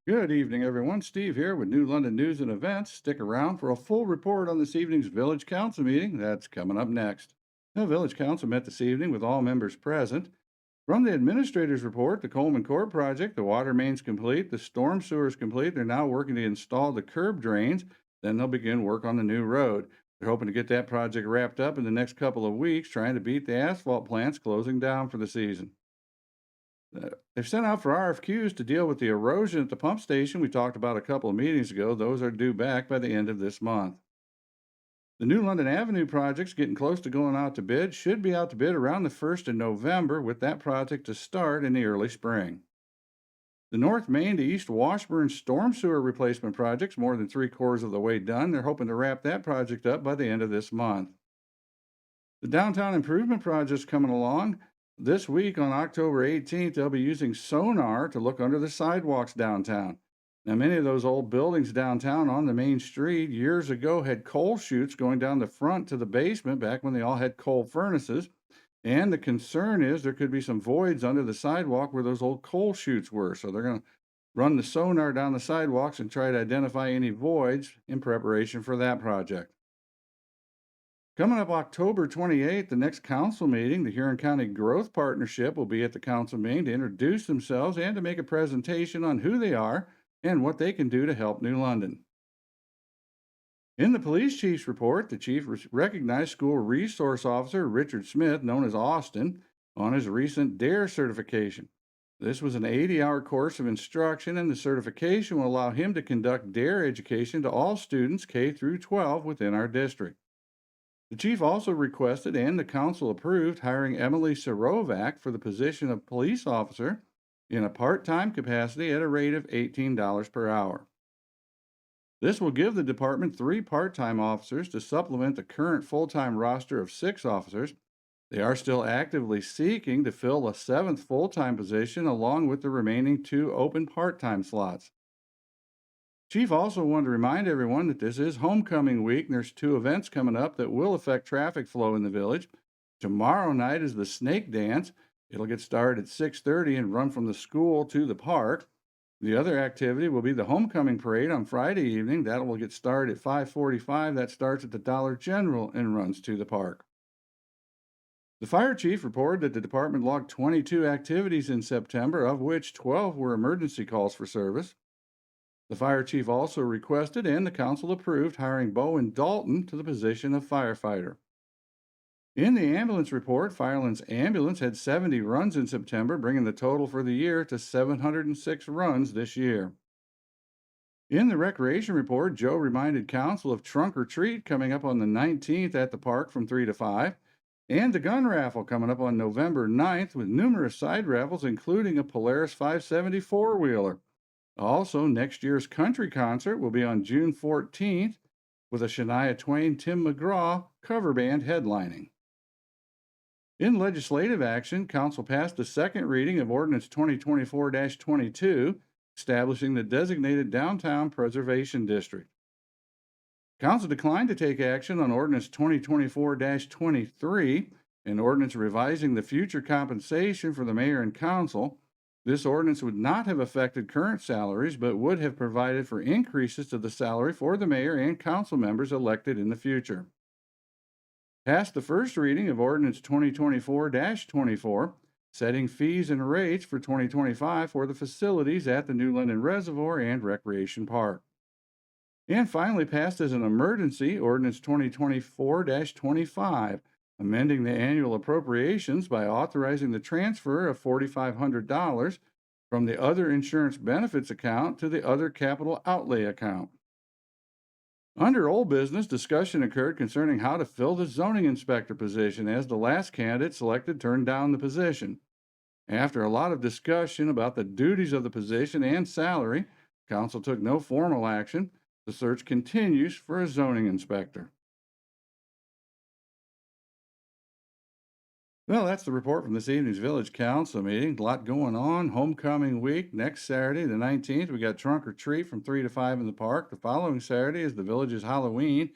Good evening, everyone. Steve here with New London News and Events. Stick around for a full report on this evening's Village Council meeting. That's coming up next. The Village Council met this evening with all members present. From the administrator's report, the Coleman Court project, the water main's complete, the storm sewer is complete. They're now working to install the curb drains. Then they'll begin work on the new road. They're hoping to get that project wrapped up in the next couple of weeks, trying to beat the asphalt plants closing down for the season. They've sent out for RFQs to deal with the erosion at the pump station we talked about a couple of meetings ago. Those are due back by the end of this month. The new London Avenue project's getting close to going out to bid. Should be out to bid around the 1st of November with that project to start in the early spring. The North Main to East Washburn storm sewer replacement project's more than three-quarters of the way done. They're hoping to wrap that project up by the end of this month. The downtown improvement project's coming along. This week on October 18th, they'll be using sonar to look under the sidewalks downtown. Now, many of those old buildings downtown on the main street years ago had coal chutes going down the front to the basement back when they all had coal furnaces. And the concern is there could be some voids under the sidewalk where those old coal chutes were. So they're going to run the sonar down the sidewalks and try to identify any voids in preparation for that project. Coming up October 28th, the next council meeting, the Huron County Growth Partnership will be at the council meeting to introduce themselves and to make a presentation on who they are and what they can do to help New London. In the police chief's report, the chief recognized school resource officer Richard Smith, known as Austin, on his recent DARE certification. This was an 80-hour course of instruction, and the certification will allow him to conduct DARE education to all students K through 12 within our district. The chief also requested and the council approved hiring Emily Sarovac for the position of police officer in a part-time capacity at a rate of $18 per hour. This will give the department 3 part-time officers to supplement the current full-time roster of 6 officers. They are still actively seeking to fill a 7th full-time position along with the remaining 2 open part-time slots. Chief also wanted to remind everyone that this is homecoming week, and there's 2 events coming up that will affect traffic flow in the village. Tomorrow night is the snake dance. It'll get started at 6:30 and run from the school to the park. The other activity will be the homecoming parade on Friday evening. That will get started at 5:45. That starts at the Dollar General and runs to the park. The fire chief reported that the department logged 22 activities in September, of which 12 were emergency calls for service. The fire chief also requested and the council approved hiring Bowen Dalton to the position of firefighter. In the ambulance report, Firelands Ambulance had 70 runs in September, bringing the total for the year to 706 runs this year. In the recreation report, Joe reminded council of Trunk or Treat coming up on the 19th at the park from 3 to 5, and the gun raffle coming up on November 9th with numerous side raffles, including a Polaris 570 four-wheeler. Also, next year's country concert will be on June 14th with a Shania Twain Tim McGraw cover band headlining. In legislative action, Council passed the second reading of Ordinance 2024-22, establishing the designated Downtown Preservation District. Council declined to take action on Ordinance 2024-23, an ordinance revising the future compensation for the mayor and council. This ordinance would not have affected current salaries, but would have provided for increases to the salary for the mayor and council members elected in the future. Passed the first reading of Ordinance 2024-24, setting fees and rates for 2025 for the facilities at the New London Reservoir and Recreation Park. And finally passed as an emergency Ordinance 2024-25, amending the annual appropriations by authorizing the transfer of $4,500 from the other insurance benefits account to the other capital outlay account. Under old business, discussion occurred concerning how to fill the zoning inspector position, as the last candidate selected turned down the position. After a lot of discussion about the duties of the position and salary, council took no formal action. The search continues for a zoning inspector. Well, that's the report from this evening's Village Council meeting. A lot going on. Homecoming week. Next Saturday, the 19th, we got Trunk or Treat from 3 to 5 in the park. The following Saturday is the Village's Halloween.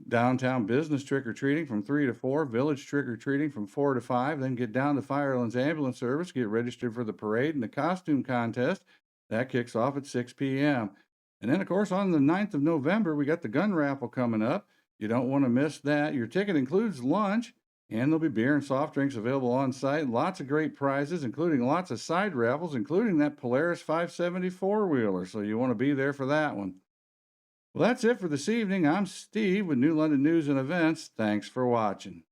Downtown business trick or treating from 3 to 4. Village trick or treating from 4 to 5. Then get down to Firelands Ambulance Service. Get registered for the parade and the costume contest. That kicks off at 6 p.m. And then, of course, on the 9th of November, we got the gun raffle coming up. You don't want to miss that. Your ticket includes lunch, and there'll be beer and soft drinks available on site. Lots of great prizes, including lots of side raffles, including that Polaris 570 four-wheeler. So you want to be there for that one. Well, that's it for this evening. I'm Steve with New London News and Events. Thanks for watching.